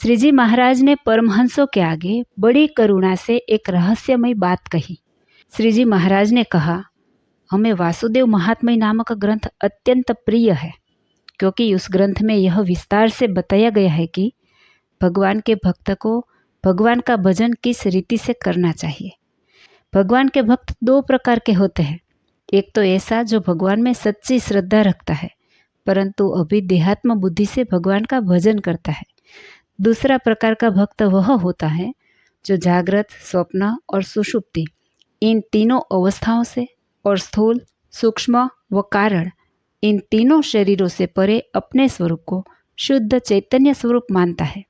श्री जी महाराज ने परमहंसों के आगे बड़ी करुणा से एक रहस्यमय बात कही। श्री जी महाराज ने कहा, हमें वासुदेव महात्म्य नामक ग्रंथ अत्यंत प्रिय है, क्योंकि उस ग्रंथ में यह विस्तार से बताया गया है कि भगवान के भक्त को भगवान का भजन किस रीति से करना चाहिए। भगवान के भक्त दो प्रकार के होते हैं। एक तो ऐसा जो भगवान में सच्ची श्रद्धा रखता है, परंतु अभी देहात्म बुद्धि से भगवान का भजन करता है। दूसरा प्रकार का भक्त वह होता है जो जागृत, स्वप्न और सुषुप्ति, इन तीनों अवस्थाओं से और स्थूल, सूक्ष्म व कारण, इन तीनों शरीरों से परे अपने स्वरूप को शुद्ध चैतन्य स्वरूप मानता है।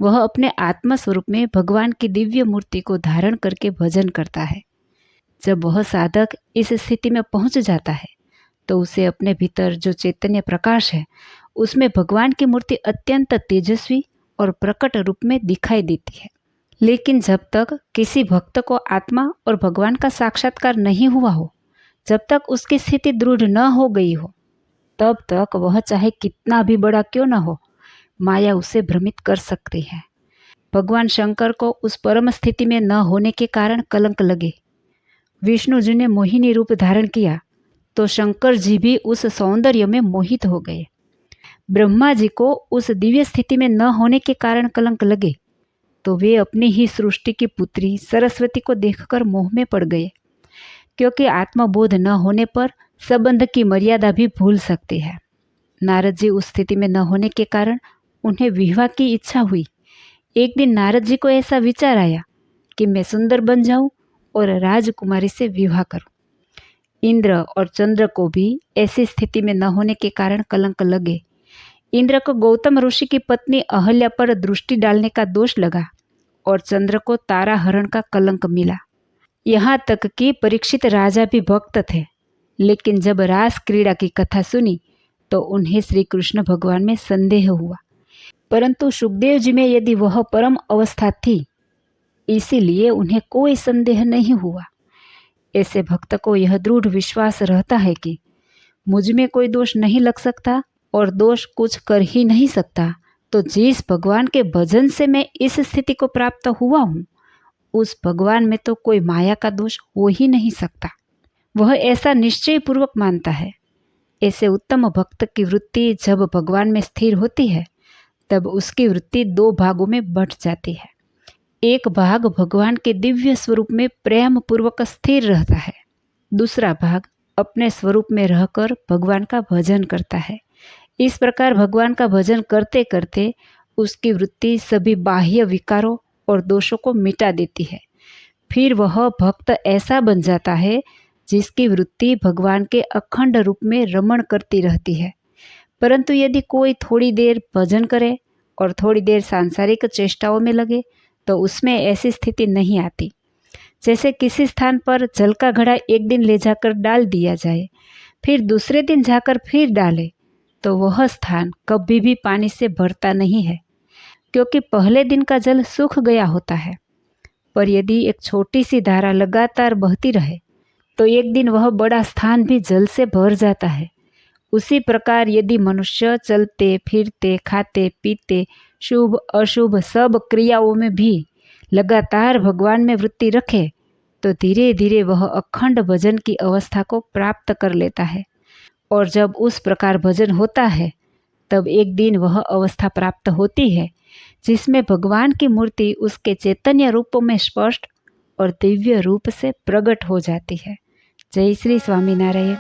वह अपने आत्म स्वरूप में भगवान की दिव्य मूर्ति को धारण करके भजन करता है। जब वह साधक इस स्थिति में पहुंच जाता है तो उसे अपने भीतर जो चैतन्य प्रकाश है उसमें भगवान की मूर्ति अत्यंत तेजस्वी और प्रकट रूप में दिखाई देती है। लेकिन जब तक किसी भक्त को आत्मा और भगवान का साक्षात्कार नहीं हुआ हो, जब तक उसकी स्थिति दृढ़ न हो गई हो, तब तक वह चाहे कितना भी बड़ा क्यों न हो, माया उसे भ्रमित कर सकती है। भगवान शंकर को उस परम स्थिति में न होने के कारण कलंक लगे। विष्णु जी ने मोहिनी रूप धारण किया तो शंकर जी भी उस सौंदर्य में मोहित हो गए। ब्रह्मा जी को उस दिव्य स्थिति में न होने के कारण कलंक लगे तो वे अपनी ही सृष्टि की पुत्री सरस्वती को देखकर मोह में पड़ गए, क्योंकि आत्मबोध न होने पर संबंध की मर्यादा भी भूल सकती है। नारद जी उस स्थिति में न होने के कारण उन्हें विवाह की इच्छा हुई। एक दिन नारद जी को ऐसा विचार आया कि मैं सुंदर बन जाऊं और राजकुमारी से विवाह करूं। इंद्र और चंद्र को भी ऐसी स्थिति में न होने के कारण कलंक लगे। इंद्र को गौतम ऋषि की पत्नी अहल्या पर दृष्टि डालने का दोष लगा और चंद्र को तारा हरण का कलंक मिला। यहाँ तक कि परीक्षित राजा भी भक्त थे, लेकिन जब रास क्रीड़ा की कथा सुनी तो उन्हें श्री कृष्ण भगवान में संदेह हुआ। परंतु सुखदेव जी में यदि वह परम अवस्था थी, इसीलिए उन्हें कोई संदेह नहीं हुआ। ऐसे भक्त को यह दृढ़ विश्वास रहता है कि मुझ में कोई दोष नहीं लग सकता और दोष कुछ कर ही नहीं सकता, तो जिस भगवान के भजन से मैं इस स्थिति को प्राप्त हुआ हूँ, उस भगवान में तो कोई माया का दोष हो ही नहीं सकता। वह ऐसा निश्चय पूर्वक मानता है। ऐसे उत्तम भक्त की वृत्ति जब भगवान में स्थिर होती है, तब उसकी वृत्ति दो भागों में बंट जाती है। एक भाग भगवान के दिव्य स्वरूप में प्रेम पूर्वक स्थिर रहता है, दूसरा भाग अपने स्वरूप में रहकर भगवान का भजन करता है। इस प्रकार भगवान का भजन करते करते उसकी वृत्ति सभी बाह्य विकारों और दोषों को मिटा देती है। फिर वह भक्त ऐसा बन जाता है जिसकी वृत्ति भगवान के अखंड रूप में रमण करती रहती है। परंतु यदि कोई थोड़ी देर भजन करे और थोड़ी देर सांसारिक चेष्टाओं में लगे तो उसमें ऐसी स्थिति नहीं आती। जैसे किसी स्थान पर जल का घड़ा एक दिन ले जाकर डाल दिया जाए, फिर दूसरे दिन जाकर फिर डाले, तो वह स्थान कभी भी पानी से भरता नहीं है, क्योंकि पहले दिन का जल सूख गया होता है। पर यदि एक छोटी सी धारा लगातार बहती रहे तो एक दिन वह बड़ा स्थान भी जल से भर जाता है। उसी प्रकार यदि मनुष्य चलते फिरते, खाते पीते, शुभ अशुभ सब क्रियाओं में भी लगातार भगवान में वृत्ति रखे तो धीरे धीरे वह अखंड भजन की अवस्था को प्राप्त कर लेता है। और जब उस प्रकार भजन होता है तब एक दिन वह अवस्था प्राप्त होती है जिसमें भगवान की मूर्ति उसके चैतन्य रूपों में स्पष्ट और दिव्य रूप से प्रकट हो जाती है। जय श्री स्वामीनारायण।